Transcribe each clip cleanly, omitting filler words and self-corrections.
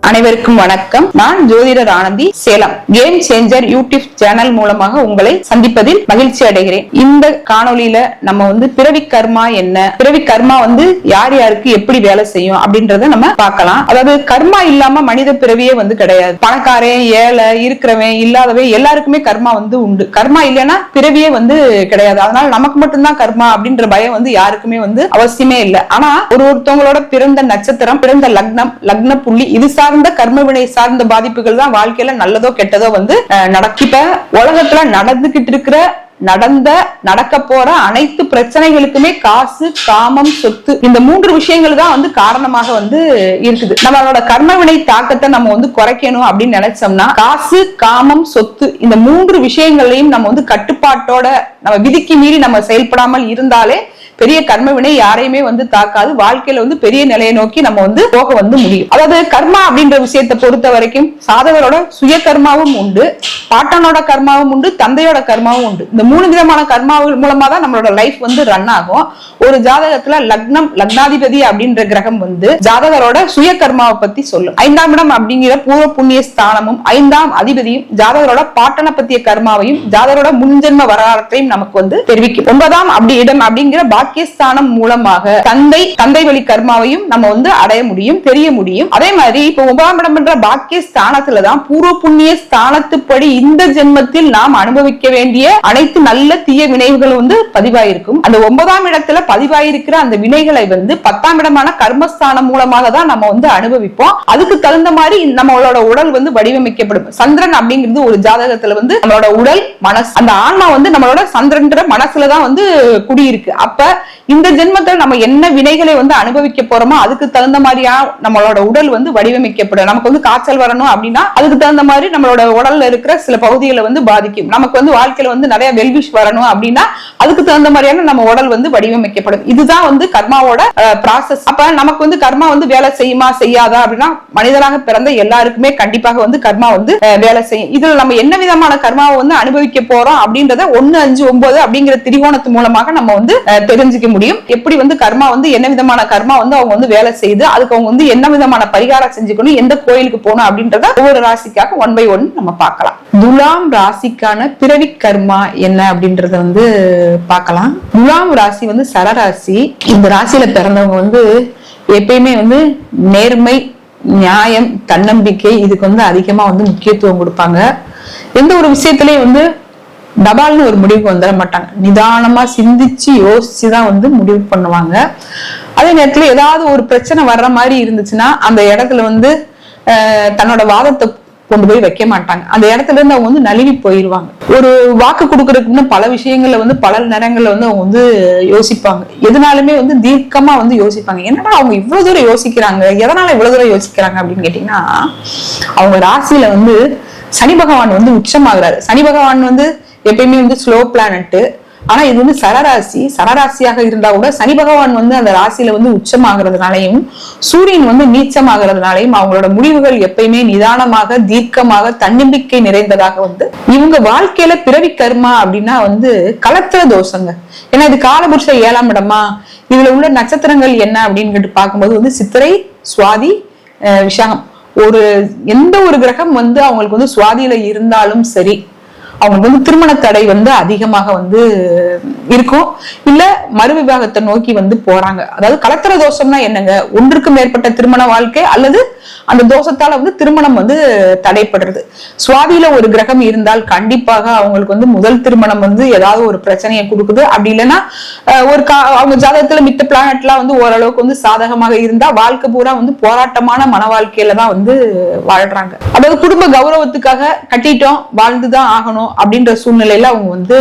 அனைவருக்கும் வணக்கம். நான் ஜோதிடர் Anandhi, Salem. Game changer YouTube channel மூலமாக உங்களை சந்திப்பதில் மகிழ்ச்சி அடைகிறேன். இந்த காணொலியில நம்ம பிறவி கர்மா என்ன, பிறவி கர்மா யார் யாருக்கு எப்படி வேலை செய்யும் அப்படின்றத நம்ம பார்க்கலாம். அதாவது கர்மா இல்லாம மனித பிறவியே கிடையாது. பணக்காரன், ஏழை, இருக்கிறவன், இல்லாதவன் எல்லாருக்குமே கர்மா உண்டு. கர்மா இல்லைன்னா பிறவியே கிடையாது. அதனால நமக்கு மட்டும்தான் கர்மா அப்படின்ற பயம் யாருக்குமே அவசியமே இல்லை. ஆனா ஒருத்தவங்களோட பிறந்த நட்சத்திரம், பிறந்த லக்னம், லக்ன புள்ளி, இது சார்ந்த கர்மவினை சார்ந்த பாதிப்புகள் தான் வாழ்க்கையில நல்லதோ கெட்டதோ நடக்கும். இப்ப உலகத்துல நடந்துகிட்டு இருக்கிற, நடக்க போற அனைத்து பிரச்சனைகளுக்குமே காசு, காமம், சொத்து, இந்த மூன்று விஷயங்கள் தான் காரணமாக இருக்குது. நம்மளோட கர்மவினை தாக்கத்தை நம்ம குறைக்கணும் அப்படின்னு நினைச்சோம்னா காசு, காமம், சொத்து, இந்த மூன்று விஷயங்களையும் நம்ம கட்டுப்பாட்டோட நம்ம விதிக்கு மீறி நம்ம செயல்படாமல் இருந்தாலே பெரிய கர்மவினை யாரையுமே தாக்காது. வாழ்க்கையில பெரிய நிலையை நோக்கி நம்ம போக முடியும். அதாவது கர்மா அப்படின்ற விஷயத்தை பொறுத்த வரைக்கும் சாதகரோட சுய கர்மாவும் உண்டு, பாட்டனோட கர்மாவும் உண்டு, தந்தையோட கர்மாவும் உண்டு. இந்த மூணு விதமான கர்மாவின் மூலமா தான் நம்மளோட லைஃப் ரன் ஆகும். ஒரு ஜாதகத்துல லக்னம், லக்னாதிபதி அப்படின்ற கிரகம் ஜாதகரோட சுய கர்மாவை பத்தி சொல்லும். 5ஆம் இடம் அப்படிங்கிற பூர்வ புண்ணிய ஸ்தானமும் 5ஆம் அதிபதியும் ஜாதகரோட பாட்டனை பத்திய கர்மாவையும் ஜாதகரோட முன்ஜென்ம வரலாற்றையும் நமக்கு தெரிவிக்கும். 9ஆம் இடம் அப்படிங்கிற பாக்கியஸ்தானம் மூலமாக தந்தை வழி கர்மாவையும் நம்ம அடைய முடியும், தெரிய முடியும். அதே மாதிரி இப்ப 9ஆம் இடம் என்ற பாக்கியஸ்தானத்துலதான் பூர்வ புண்ணிய ஸ்தானத்துப்படி இந்த ஜென்மத்தில் நாம் அனுபவிக்க வேண்டிய அனைத்து நல்ல தீய வினைகள் பதிவாயிருக்கும். அந்த 9ஆம் இடத்துல பதிவாயிருக்கிற அந்த வினைகளை 10ஆம் இடமான கர்மஸ்தானம் மூலமாக தான் நம்ம அனுபவிப்போம். அதுக்கு தகுந்த மாதிரி நம்மளோட உடல் வடிவமைக்கப்படும். சந்திரன் அப்படிங்கிறது ஒரு ஜாதகத்துல நம்மளோட உடல், மனசு, அந்த ஆன்மா நம்மளோட சந்திரன்ற மனசுலதான் குடியிருக்கு. அப்ப இந்த ஜென்மத்துல நம்ம என்ன வினைகளை அனுபவிக்க போறோமோ அதுக்கு தகுந்த மாதிரியா நம்மளோட உடல் வடிவமைக்கப்படும். நமக்கு காய்ச்சல் வரணும் அப்படின்னா அதுக்கு தகுந்த மாதிரி நம்மளோட உடல்ல இருக்கிற சில பகுதிகளை பாதிக்கும். நமக்கு வாழ்க்கையில நிறைய வெல்விஷ் வரணும் அப்படின்னா அதுக்கு தகுந்த மாதிரியான நம்ம உடல் வடிவமைக்கப்படும். இதுதான் கர்மாவோட ப்ராசஸ். அப்ப நமக்கு கர்மா வேலை செய்யுமா செய்யாதா அப்படின்னா மனிதராக பிறந்த எல்லாருக்குமே கண்டிப்பாக கர்மா வேலை செய்யும். இதுல நம்ம என்ன விதமான கர்மாவை அனுபவிக்க போறோம் அப்படின்றத 1, 5, 9 அப்படிங்கிற திரிகோணத்து மூலமாக நம்ம தெரிஞ்சுக்க முடியும். எப்படி கர்மா என்ன விதமான கர்மா அவங்க வேலை செய்து அதுக்கு அவங்க என்ன விதமான பரிகாரம் செஞ்சுக்கணும், எந்த கோயிலுக்கு போகணும் அப்படின்றத ஒவ்வொரு ராசிக்காக 1 by 1 நம்ம பார்க்கலாம். துலாம் ராசிக்கான பிறவி கர்மா என்ன அப்படின்றத பார்க்கலாம். துலாம் ராசி சரராசி. இந்த ராசியில பிறந்தவங்க எப்பயுமே நேர்மை, நியாயம், தன்னம்பிக்கை இதுக்கு அதிகமா முக்கியத்துவம் கொடுப்பாங்க. எந்த ஒரு விஷயத்திலயும் டபால்னு ஒரு முடிவுக்கு வந்துட மாட்டாங்க. நிதானமா சிந்திச்சு யோசிச்சுதான் முடிவு பண்ணுவாங்க. அதே நேரத்துல ஏதாவது ஒரு பிரச்சனை வர்ற மாதிரி இருந்துச்சுன்னா அந்த இடத்துல தன்னோட வாதத்தை கொண்டு போய் வைக்க மாட்டாங்க. அந்த இடத்துல இருந்து அவங்க நழுவி போயிருவாங்க. ஒரு வாக்கு கொடுக்கறதுக்குன்னு பல விஷயங்கள்ல பல நேரங்கள்ல அவங்க யோசிப்பாங்க. எதனாலுமே தீர்க்கமா யோசிப்பாங்க. என்னடா அவங்க இவ்வளவு தூரம் யோசிக்கிறாங்க, எதனால இவ்வளவு தூரம் யோசிக்கிறாங்க அப்படின்னு கேட்டீங்கன்னா அவங்க ராசியில சனி பகவான் உச்சமாகிறாரு. சனி பகவான் எப்பயுமே ஸ்லோ பிளானட். ஆனா இது சரராசி. சரராசியாக இருந்தா கூட சனி பகவான் அந்த ராசியில உச்சமாகிறதுனாலையும் சூரியன் நீச்சமாகிறதுனாலையும் அவங்களோட முடிவுகள் எப்பயுமே நிதானமாக, தீர்க்கமாக, தன்னம்பிக்கை நிறைந்ததாக இவங்க வாழ்க்கையில பிறவி கர்மா அப்படின்னா கலத்திர தோஷங்க. ஏன்னா இது காலபுருஷ 7ஆம் இடமா, இதுல உள்ள நட்சத்திரங்கள் என்ன அப்படின்னு பார்க்கும்போது சித்திரை, சுவாதி, விஷாகம். எந்த ஒரு கிரகம் அவங்களுக்கு சுவாதியில இருந்தாலும் சரி அவங்களுக்கு திருமண தடை அதிகமாக இருக்கும். இல்ல மறு விவாகத்தை நோக்கி போறாங்க. அதாவது கலத்திர தோஷம்னா என்னங்க, ஒன்றுக்கு மேற்பட்ட திருமண வாழ்க்கை அல்லது அந்த தோஷத்தால திருமணம் தடைப்படுறது. சுவாதியில ஒரு கிரகம் இருந்தால் கண்டிப்பாக அவங்களுக்கு முதல் திருமணம் ஏதாவது ஒரு பிரச்சனையை கொடுக்குது. அப்படி இல்லைன்னா அவங்க ஜாதகத்துல மித்த பிளானட்லாம் ஓரளவுக்கு சாதகமாக இருந்தா வாழ்க்கை பூரா போராட்டமான மன வாழ்க்கையில தான் வாழ்றாங்க. அதாவது குடும்ப கௌரவத்துக்காக கட்டிட்டோம், வாழ்ந்துதான் ஆகணும் அப்படின்ற சூழ்நிலையில அவங்க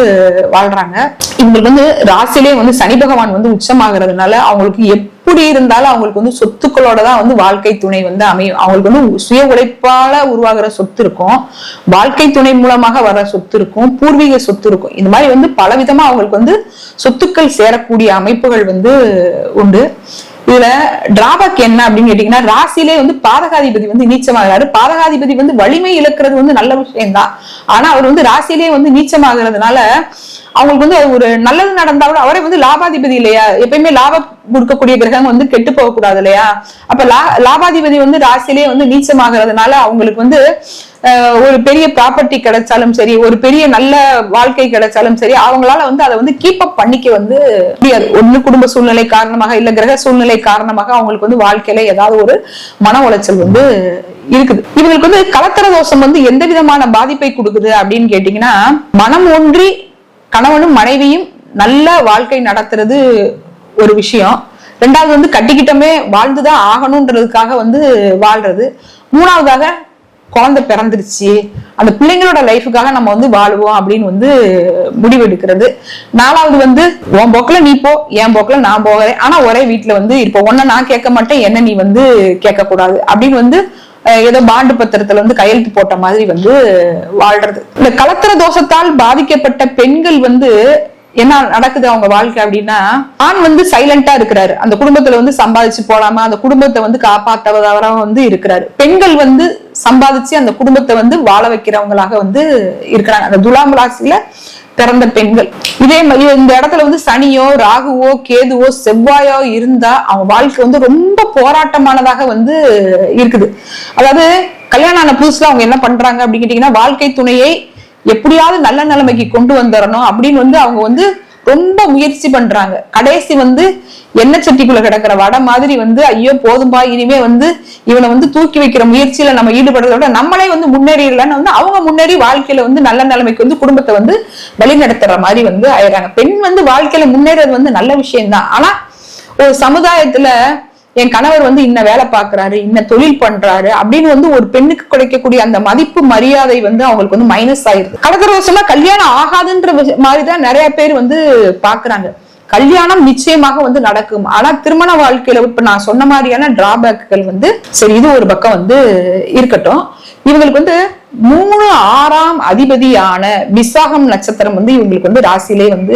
வாழ்றாங்க. இவங்களுக்கு ராசிலே சனி பகவான் உச்சமாகிறதுனால அவங்களுக்கு எப்படி இருந்தாலும் அவங்களுக்கு சொத்துக்களோட தான் வாழ்க்கை துணை அமையும். அவங்களுக்கு சுய உழைப்பால உருவாகிற சொத்து இருக்கும், வாழ்க்கை துணை மூலமாக வர சொத்து இருக்கும், பூர்வீக சொத்து இருக்கும். இந்த மாதிரி பல விதமா அவங்களுக்கு சொத்துக்கள் சேரக்கூடிய அமைப்புகள் உண்டு. இதுல டிராபேக் என்ன அப்படின்னு கேட்டீங்கன்னா, ராசியிலே வந்து பாதகாதிபதி வந்து நீச்சமாகிறாரு. பாதகாதிபதி வந்து வலிமை இழக்கிறது வந்து நல்ல விஷயம் தான். ஆனா அவர் வந்து ராசியிலே வந்து நீச்சமாகிறதுனால அவங்களுக்கு வந்து ஒரு நல்லது நடந்தாலும் அவரே வந்து லாபாதிபதி இல்லையா, எப்பயுமே லாபம் கொடுக்கக்கூடிய கிரகம் வந்து கெட்டு போக கூடாது இல்லையா. அப்ப லாபாதிபதி வந்து ராசியிலே வந்து நீச்சமாகிறதுனால அவங்களுக்கு வந்து ஒரு பெரிய ப்ராப்பர்ட்டி கிடைச்சாலும் சரி, ஒரு பெரிய நல்ல வாழ்க்கை கிடைச்சாலும் சரி, அவங்களால வந்து அதை வந்து கீப் அப் பண்ணிக்க வந்து முடியாது. ஒண்ணு குடும்ப சூழ்நிலை காரணமாக இல்ல கிரக சூழ்நிலை காரணமாக அவங்களுக்கு வந்து வாழ்க்கையில ஏதாவது ஒரு மன உளைச்சல் வந்து இருக்குது. இவங்களுக்கு வந்து கலத்தர தோஷம் வந்து எந்த விதமான பாதிப்பை கொடுக்குது அப்படின்னு கேட்டீங்கன்னா, மனம் ஒன்றி கணவனும் மனைவியும் நல்ல வாழ்க்கை நடத்துறது ஒரு விஷயம். ரெண்டாவது வந்து கட்டிக்கிட்டமே வாழ்ந்துதான் ஆகணும்ன்றதுக்காக வந்து வாழ்றது. மூணாவதாக குழந்தை பிறந்துருச்சு, அந்த பிள்ளைங்களோட லைஃபுக்காக நம்ம வந்து வாழுவோம் அப்படின்னு வந்து முடிவெடுக்கிறது. நாலாவது வந்து உன் போக்குல நீ போ, என் போக்குல நான் போகிறேன், ஆனா ஒரே வீட்டுல வந்து இப்போ ஒன்ன நான் கேட்க மாட்டேன், என்ன நீ வந்து கேட்க கூடாது அப்படின்னு வந்து ஏதோ பாண்டு பத்திரத்துல வந்து கையெழுத்து போட்ட மாதிரி வந்து வாழ்றது. இந்த கலத்திர தோஷத்தால் பாதிக்கப்பட்ட பெண்கள் வந்து என்ன நடக்குது அவங்க வாழ்க்கை அப்படின்னா, ஆண் வந்து சைலண்டா இருக்கிறாரு, அந்த குடும்பத்துல வந்து சம்பாதிச்சு போடாம அந்த குடும்பத்தை வந்து காப்பாத்தவரா வந்து இருக்கிறாரு. பெண்கள் வந்து சம்பாதிச்சு அந்த குடும்பத்தை வந்து வாழ வைக்கிறவங்களாக வந்து இருக்கிறாங்க. அந்த துலாம் ராசியில பிறந்த பெண்கள் இதே இந்த இடத்துல வந்து சனியோ ராகுவோ கேதுவோ செவ்வாயோ இருந்தா அவங்க வாழ்க்கை வந்து ரொம்ப போராட்டமானதாக வந்து இருக்குது. அதாவது கல்யாணம் ஆன புதுசுல அவங்க என்ன பண்றாங்க அப்படின்னு கேட்டீங்கன்னா, வாழ்க்கை துணையை எப்படியாவது நல்ல நிலைமைக்கு கொண்டு வந்துடணும் அப்படின்னு வந்து அவங்க வந்து ரொம்ப முயற்சி பண்றாங்க. கடைசி வந்து எண்ணெய் சட்டிக்குள்ள கிடக்கிற வடை மாதிரி வந்து ஐயோ போதும்பா, இனிமே வந்து இவனை வந்து தூக்கி வைக்கிற முயற்சியில நம்ம ஈடுபடுறத விட நம்மளே வந்து முன்னேறிடலன்னு வந்து அவங்க முன்னேறி வாழ்க்கையில வந்து நல்ல நிலைமைக்கு வந்து குடும்பத்தை வந்து வழி நடத்துற மாதிரி வந்து ஆயிடுறாங்க. பெண் வந்து வாழ்க்கையில முன்னேறது வந்து நல்ல விஷயம்தான். ஆனா ஒரு சமுதாயத்துல என் கணவர் வந்து இன்ன வேலை பாக்குறாரு, இன்ன தொழில் பண்றாரு அப்படின்னு வந்து ஒரு பெண்ணுக்கு கிடைக்கக்கூடிய அந்த மதிப்பு மரியாதை வந்து அவங்களுக்கு வந்து மைனஸ் ஆயிருது. கடந்த வருஷமா கல்யாணம் ஆகாதுன்ற மாதிரிதான் நிறைய பேர் வந்து பாக்குறாங்க. கல்யாணம் நிச்சயமாக வந்து நடக்கும். ஆனா திருமண வாழ்க்கையில இப்ப நான் சொன்ன மாதிரியான டிராபேக்குகள் வந்து சரி, இது ஒரு பக்கம் வந்து இருக்கட்டும். இவங்களுக்கு வந்து 3, 6ஆம் அதிபதியான விசாகம் நட்சத்திரம் வந்து இவங்களுக்கு வந்து ராசியிலே வந்து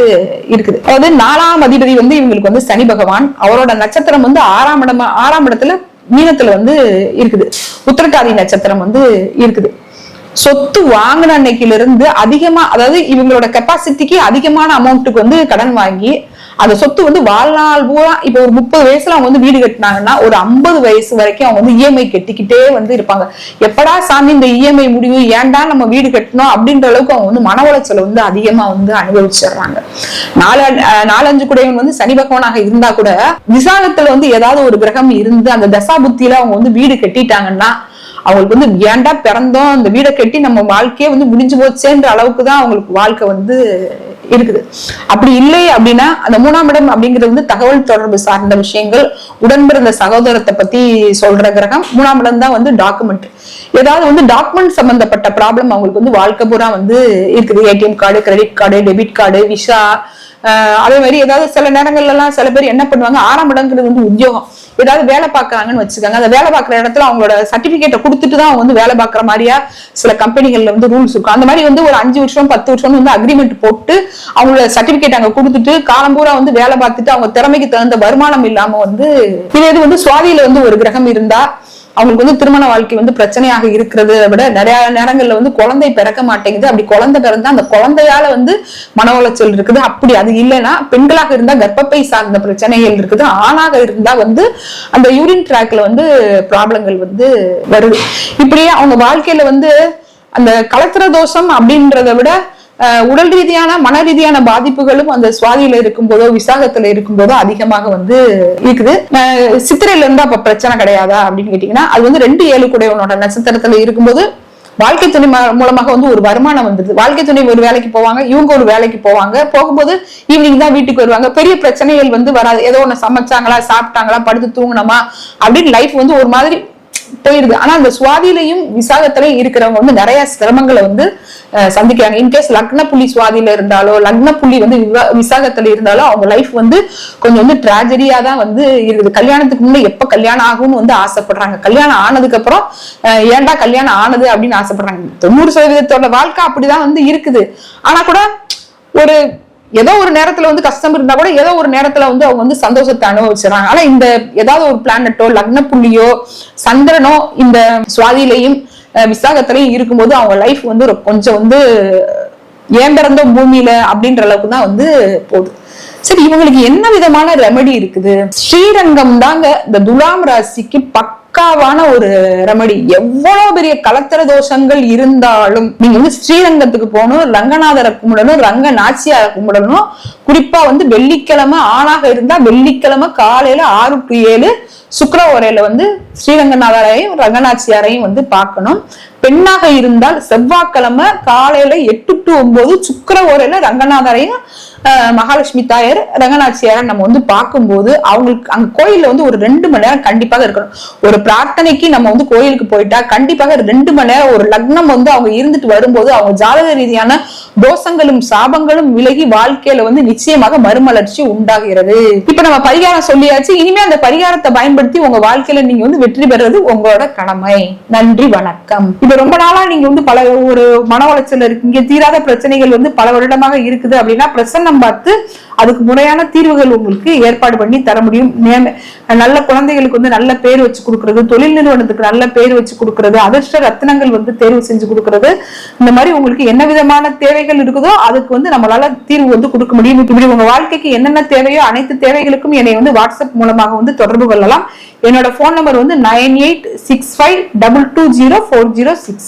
இருக்குது. அதாவது 4ஆம் அதிபதி வந்து இவங்களுக்கு வந்து சனி பகவான், அவரோட நட்சத்திரம் வந்து 6ஆம் இடத்துல மீனத்துல வந்து இருக்குது. உத்திரட்டாதி நட்சத்திரம் வந்து இருக்குது. சொத்து வாங்கின அன்னைக்குல இருந்து அதிகமா, அதாவது இவங்களோட கெப்பாசிட்டிக்கு அதிகமான அமௌண்ட்டுக்கு வந்து கடன் வாங்கி அந்த சொத்து வந்து வாழ்நாள் பூரா இப்ப ஒரு 30 வயசுல அவங்க வந்து வீடு கட்டினாங்கன்னா ஒரு 50 வயசு வரைக்கும் அவங்க வந்து இஎம்ஐ கட்டிக்கிட்டே வந்து இருப்பாங்க. எப்படா சாமி இந்த இஎம்ஐ முடிவு, ஏன்டா நம்ம வீடு கட்டணும் அப்படின்ற அளவுக்கு அவங்க வந்து மன உளைச்சலை வந்து அதிகமா வந்து அனுபவிச்சிடுறாங்க. 4-5 குடையவன் வந்து சனி பகவானாக இருந்தா கூட விசாகத்துல வந்து ஏதாவது ஒரு கிரகம் இருந்து அந்த தசா புத்தியில அவங்க வந்து வீடு கட்டிட்டாங்கன்னா அவங்களுக்கு வந்து ஏன்டா பிறந்தோம், அந்த வீடை கட்டி நம்ம வாழ்க்கையே வந்து முடிஞ்சு போச்சேன்ற அளவுக்கு தான் அவங்களுக்கு வாழ்க்கை வந்து இருக்குது. அப்படி இல்லை அப்படின்னா அந்த 3ஆம் இடம் அப்படிங்கிறது வந்து தகவல் தொடர்பு சார்ந்த விஷயங்கள், உடன்பிறந்த சகோதரத்தை பத்தி சொல்ற கிரகம். 3ஆம் இடம் தான் வந்து டாக்குமெண்ட். ஏதாவது வந்து டாக்குமெண்ட் சம்பந்தப்பட்ட ப்ராப்ளம் அவங்களுக்கு வந்து வாழ்க்கை பூரா வந்து இருக்குது. ATM card, credit card, debit card, visa, அதே மாதிரி ஏதாவது சில நேரங்கள்ல எல்லாம் சில பேர் என்ன பண்ணுவாங்க, 6ஆம் இடங்கிறது வந்து உத்தியோகம், ஏதாவது வேலை பார்க்கறாங்கன்னு வச்சுக்காங்க, அந்த வேலை பார்க்குற இடத்துல அவங்களோட சர்டிபிகேட்டை கொடுத்துட்டு தான் அவங்க வந்து வேலை பார்க்குற மாதிரியா சில கம்பெனிகள்ல வந்து ரூல்ஸ் இருக்கும். அந்த மாதிரி வந்து ஒரு 5 வருஷம் 10 வருஷம் வந்து அக்ரிமெண்ட் போட்டு அவங்களோட சர்டிபிகேட் அங்க கொடுத்துட்டு காலம்பூரா வந்து வேலை பார்த்துட்டு அவங்க திறமைக்கு தகுந்த வருமானம் இல்லாம வந்து இது வந்து சுவாதியில வந்து ஒரு கிரகம் இருந்தா அவங்களுக்கு வந்து திருமண வாழ்க்கை வந்து பிரச்சனையாக இருக்கிறத விட நிறைய நேரங்கள்ல வந்து குழந்தை பிறக்க மாட்டேங்குது. அப்படி குழந்தை பிறந்தா அந்த குழந்தையால வந்து மன உளைச்சல் இருக்குது. அப்படி அது இல்லைன்னா பெண்களாக இருந்தா கர்ப்பப்பை சார்ந்த பிரச்சனைகள் இருக்குது. ஆணாக இருந்தா வந்து அந்த யூரின் ட்ராக்ல வந்து ப்ராப்ளங்கள் வந்து வருது. இப்படியே அவங்க வாழ்க்கையில வந்து அந்த கலத்திர தோஷம் அப்படின்றத விட உடல் ரீதியான மன ரீதியான பாதிப்புகளும் அந்த சுவாதியில இருக்கும் போதோ விசாகத்துல இருக்கும் போதோ அதிகமாக வந்து இருக்குது. சித்திரையில இருந்தா அப்ப பிரச்சனை கிடையாதா அப்படின்னு கேட்டீங்கன்னா, அது வந்து 2-7 குடையவனோட நட்சத்திரத்துல இருக்கும்போது வாழ்க்கை துணை மூலமாக வந்து ஒரு வருமானம் வந்துருது. வாழ்க்கை துணை ஒரு வேலைக்கு போவாங்க, இவங்க ஒரு வேலைக்கு போவாங்க, போகும்போது ஈவினிங் தான் வீட்டுக்கு வருவாங்க. பெரிய பிரச்சனைகள் வந்து வராது. ஏதோ ஒண்ணு சமைச்சாங்களா, சாப்பிட்டாங்களா, படுத்து தூங்கினோமா அப்படின்னு லைஃப் வந்து ஒரு மாதிரி போயிருது. ஆனா அந்த சுவாதியிலையும் விசாகத்திலையும் இருக்கிறவங்க வந்து நிறைய சிரமங்களை வந்து சந்திக்கிறாங்க. இன்கேஸ் லக்ன புள்ளி சுவாதியில இருந்தாலோ லக்ன புள்ளி வந்து விசாகத்துல இருந்தாலோ அவங்க லைஃப் வந்து கொஞ்சம் வந்து டிராஜடியா தான் வந்து இருக்குது. கல்யாணத்துக்கு முன்னே எப்ப கல்யாணம் ஆகும்னு வந்து ஆசைப்படுறாங்க. கல்யாணம் ஆனதுக்கு அப்புறம் ஏன்டா கல்யாணம் ஆனது அப்படின்னு ஆசைப்படுறாங்க. 90% வாழ்க்கை அப்படிதான் வந்து இருக்குது. ஆனா கூட ஒரு ஏதோ ஒரு நேரத்துல வந்து கஷ்டம் இருந்தா கூட ஏதோ ஒரு நேரத்துல வந்து அவங்க வந்து சந்தோஷத்தை அனுபவிச்சுறாங்க. ஆனா இந்த ஏதாவது ஒரு பிளானட்டோ லக்ன புள்ளியோ சந்திரனோ இந்த சுவாதியிலையும் விசாகத்திலையும் இருக்கும்போது அவங்க லைஃப் வந்து கொஞ்சம் வந்து ஏன் பிறந்த பூமியில அப்படின்ற அளவுக்கு தான் வந்து போகுது. சரி, இவங்களுக்கு என்ன விதமான ரெமடி இருக்குது? ஸ்ரீரங்கம் தாங்க இந்த துலாம் ராசிக்கு பக்காவான ஒரு ரெமடி. எவ்வளவு பெரிய கலத்திர தோஷங்கள் இருந்தாலும் நீங்க வந்து ஸ்ரீரங்கத்துக்கு போகணும், ரங்கநாதரை கும்பிடணும், ரங்க நாச்சியாரை கும்பிடணும். குறிப்பா வந்து வெள்ளிக்கிழமை ஆணாக இருந்தா வெள்ளிக்கிழமை காலையில 6 to 7 சுக்கிர ஓரையில வந்து ஸ்ரீரங்கநாதரையும் ரங்கநாச்சியாரையும் வந்து பார்க்கணும். பெண்ணாக இருந்தால் செவ்வாய்க்கிழமை காலையில 8 to 9 சுக்கிர ஓரையில ரங்கநாதரையும் மகாலட்சுமி தாயார் ரங்கநாச்சியார நம்ம வந்து பார்க்கும்போது அவங்களுக்கு அங்க கோயில்ல வந்து ஒரு 2 மணி நேரம் கண்டிப்பாக இருக்கணும். ஒரு பிரார்த்தனைக்கு நம்ம வந்து கோயிலுக்கு போயிட்டா கண்டிப்பாக 2 மணி நேரம் ஒரு லக்னம் வந்து அவங்க இருந்துட்டு வரும்போது அவங்க ஜாதக ரீதியான தோஷங்களும் சாபங்களும் விலகி வாழ்க்கையில வந்து நிச்சயமாக மறுமலர்ச்சி உண்டாகிறது. இப்ப நம்ம பரிகாரம் சொல்லியாச்சு. இனிமே அந்த பரிகாரத்தை பயன்படுத்தி உங்க வாழ்க்கையில நீங்க வந்து வெற்றி பெறுறது உங்களோட கடமை. நன்றி, வணக்கம். இப்ப ரொம்ப நாளா நீங்க வந்து பல ஒரு மன உளைச்சல் இருக்கீங்க, தீராத பிரச்சனைகள் வந்து பல வருடமாக இருக்குது அப்படின்னா பிரசன்னம் பார்த்து அதுக்கு முறையான தீர்வுகள் உங்களுக்கு ஏற்பாடு பண்ணி தர முடியும். நல்ல குழந்தைகளுக்கு வந்து நல்ல பேர் வச்சு கொடுக்கறது, தொழில் நிறுவனத்துக்கு நல்ல பேர் வச்சு கொடுக்கறது, அதிர்ஷ்ட ரத்தினங்கள் வந்து தேர்வு செஞ்சு கொடுக்கறது, இந்த மாதிரி உங்களுக்கு என்ன விதமான தேவைகள் இருக்குதோ அதுக்கு வந்து நம்மளால தீர்வு வந்து கொடுக்க முடியும். இப்படி உங்க வாழ்க்கைக்கு என்னென்ன தேவையோ அனைத்து தேவைகளுக்கும் என்னை வந்து வாட்ஸ்அப் மூலமாக வந்து தொடர்பு கொள்ளலாம். என்னோட போன் நம்பர் வந்து 9865220406.